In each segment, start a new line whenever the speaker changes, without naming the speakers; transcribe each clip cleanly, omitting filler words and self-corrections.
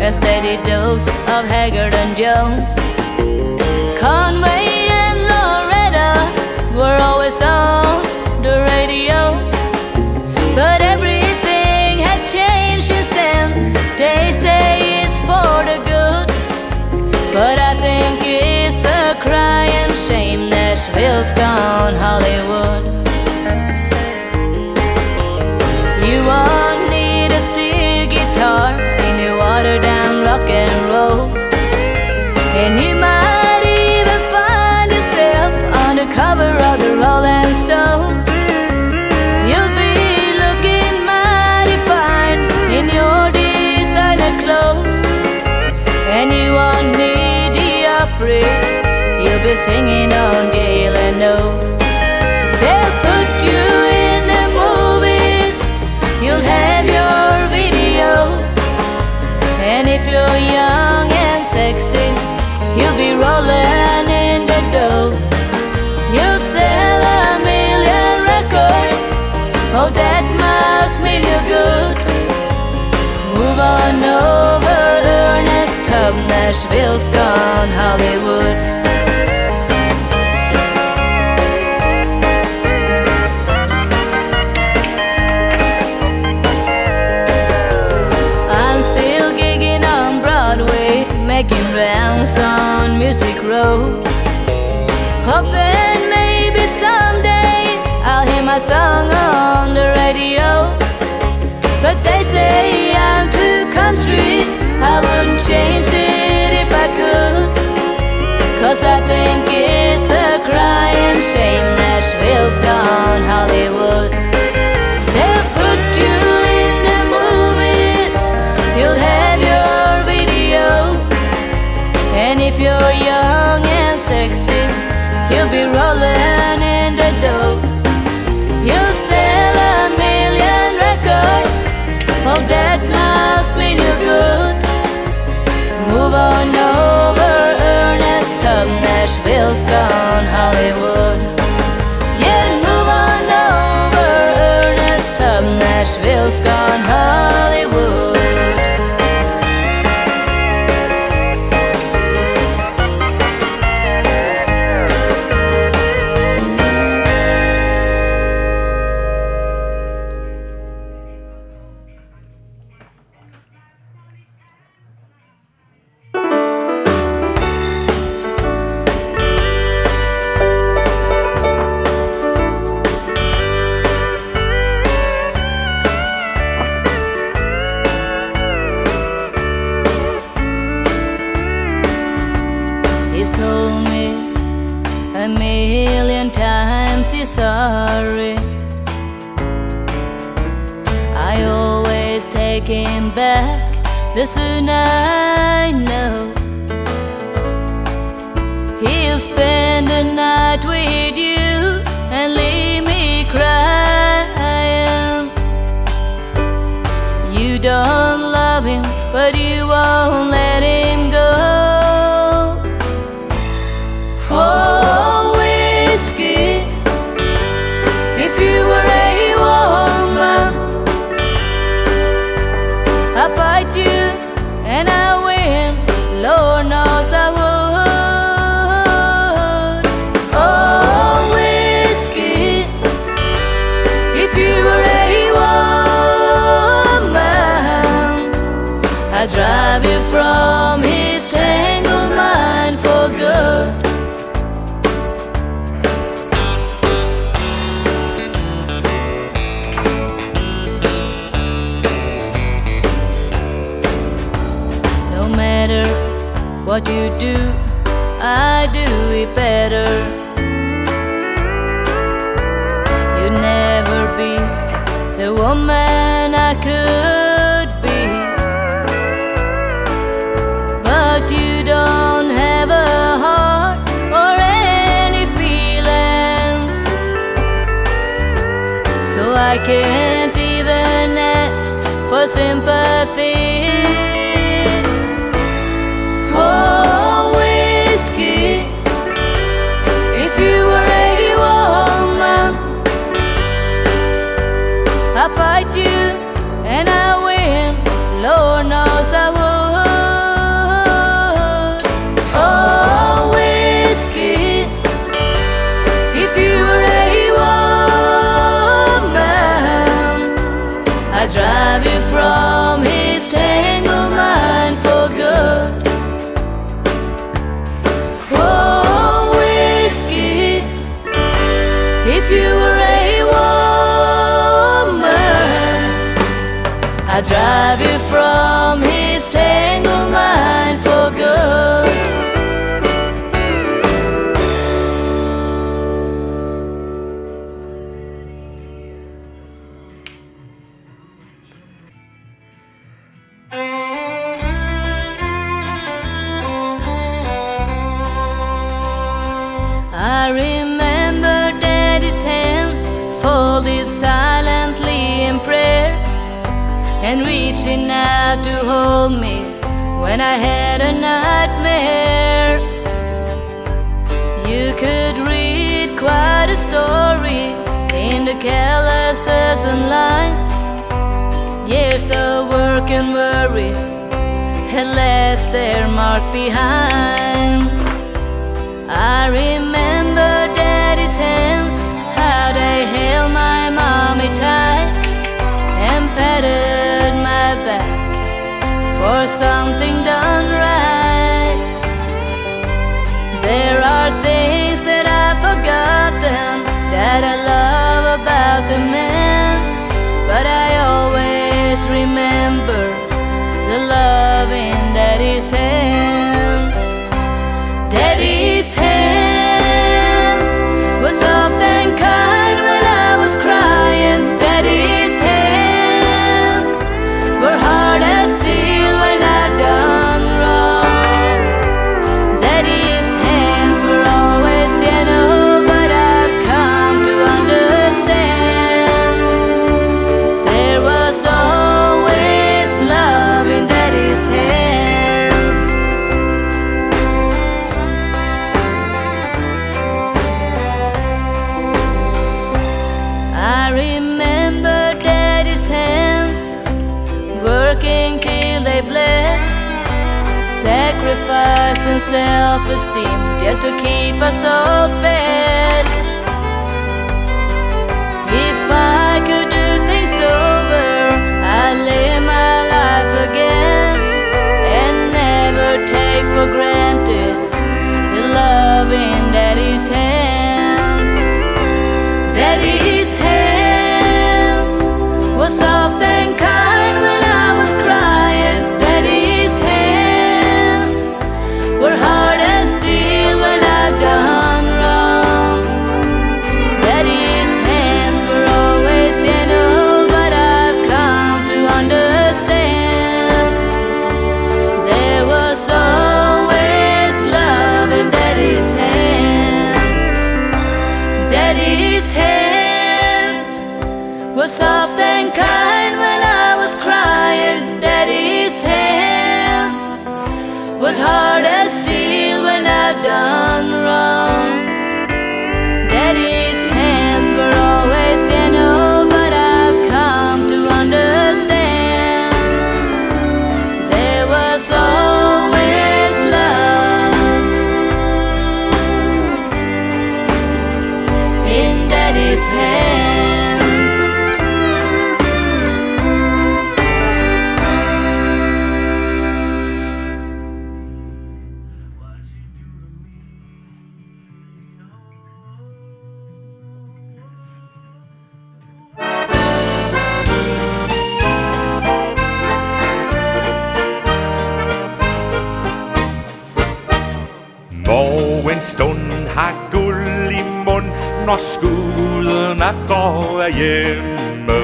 A steady dose of Haggard and Jones. Conway and Loretta were always on the radio, but everything has changed since then. They say it's for the good, but I think it's a crying shame Nashville's gone Hollywood. You won't need a steel guitar in your watered down rock and roll, and you might even find yourself on the cover of the Rolling Stone. You'll be looking mighty fine in your designer clothes, and you won't need the Opry. You'll be singing on Gale and O. They'll put you in the movies, you'll have your video, and if you're young and sexy, you'll be rolling in the dough. You'll sell 1,000,000 records, oh that must mean you're good. Move on over, Ernest Tubb, Nashville's gone Hollywood. I'm still gigging on Broadway, making rounds on Music Row, hoping maybe someday I'll hear my song on the radio. But they say I'm too country, I wouldn't change it if I could, 'cause I think it's a crying shame Nashville's gone Hollywood. They'll put you in the movies, you'll have your video, and if you're young and sexy, you'll be rolling in the dough. You'll sell 1,000,000 records, oh that must mean you're good. Move on over, Ernest Tubb, Nashville's gone Hollywood. Yeah, move on over, Ernest Tubb, Nashville's gone Hollywood. He's told me 1,000,000 times he's sorry. I always take him back the soon I know he'll spend the night with you and leave me crying. You don't love him, but you won't let him go. Oh, whiskey, if you were a woman, I'd fight you and I win, Lord knows I would. Oh, whiskey, if you were a woman, I'd drive you from his tangled mind for good. What you do, I do it better. You'd never be the woman I could be, but you don't have a heart or any feelings, so I can't even ask for sympathy. Oh, drive you from his tangled mind for good. I remember Daddy's hands folded silently in prayer, and reaching out to hold me when I had a nightmare. You could read quite a story in the calluses and lines. Years of work and worry had left their mark behind. I remember Daddy's hands, how they held my mommy tight and patted my back for something done right. There are things that I've forgotten that I love about a man, but I always remember the love in Daddy's hands. Daddy's hands were soft and kind when I was crying. Daddy's hands were hard as steel when I'd done wrong. Daddy's hands were always gentle, but I've come to understand there was always love in Daddy's hands. I remember Daddy's hands working till they bled, sacrificing self-esteem just to keep us all fed. If I could do things over, I'd live my life again and never take for granted the love in Daddy's hands. Daddy's hands were soft and kind when I was crying. Daddy's hands were hard as steel when I'd done wrong. Daddy's hands were always gentle, but I've come to understand there was always love in Daddy's hands. Daddy's hands were soft and kind when I was crying. Daddy's hands was hard as steel when I've done wrong. Daddy's hands were always gentle, but I've come to understand there was always love in Daddy's hands.
Morgenstund har guld i mund, når skuden atter er hjemme.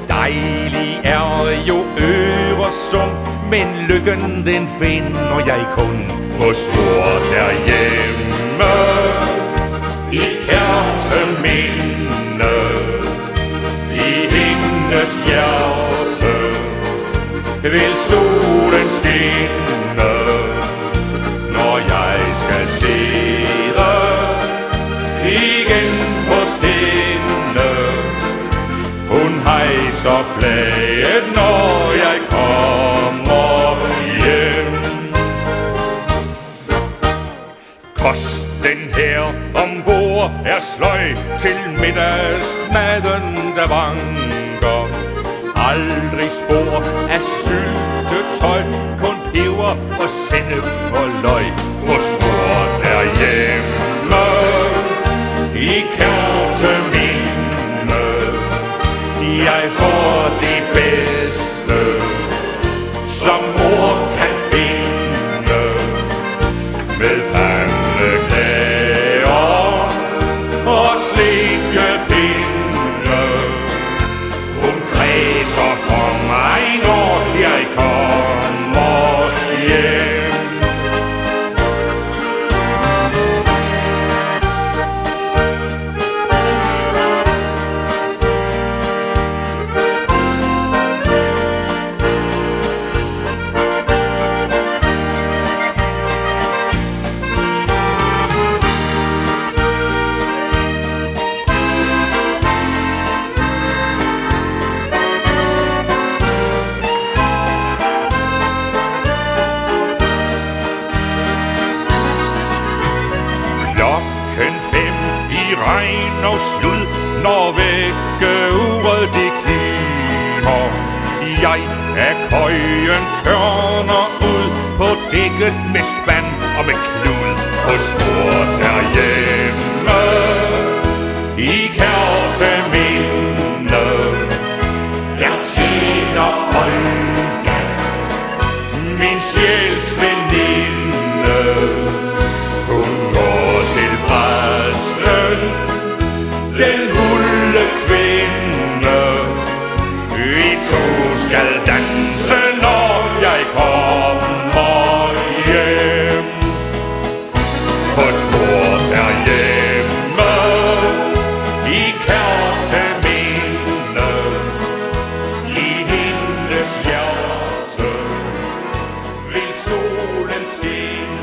Dejlig er jo Øresund, men lykken den finder jeg kun hos mor derhjemme. I Kærteminde, i hendes hjerte, vil solen skinne, når jeg skal sidde igen hos hende. Hun hejser flaget, når jeg kommer hjem. Kosten her ombord er sløj til middagsmaden, der vanker. Aldrig spor af syltetøj, kun peber og sennep og løg. Hos mor derhjemme, i Kærteminde, jeg får det bedste. og slud, når vækkeuret det kimer. Jeg af køjen tørner ud på dækket med spand og med klud hos mor derhjemme i Kærteminde. Der tjener Olga, min sjæls veninde. Hun går til præsten, den hulde kvinde. Vi to skal danse, når jeg kommer hjem. Hos mor derhjemme i Kærteminde, i hendes hjerte vil solen skinne.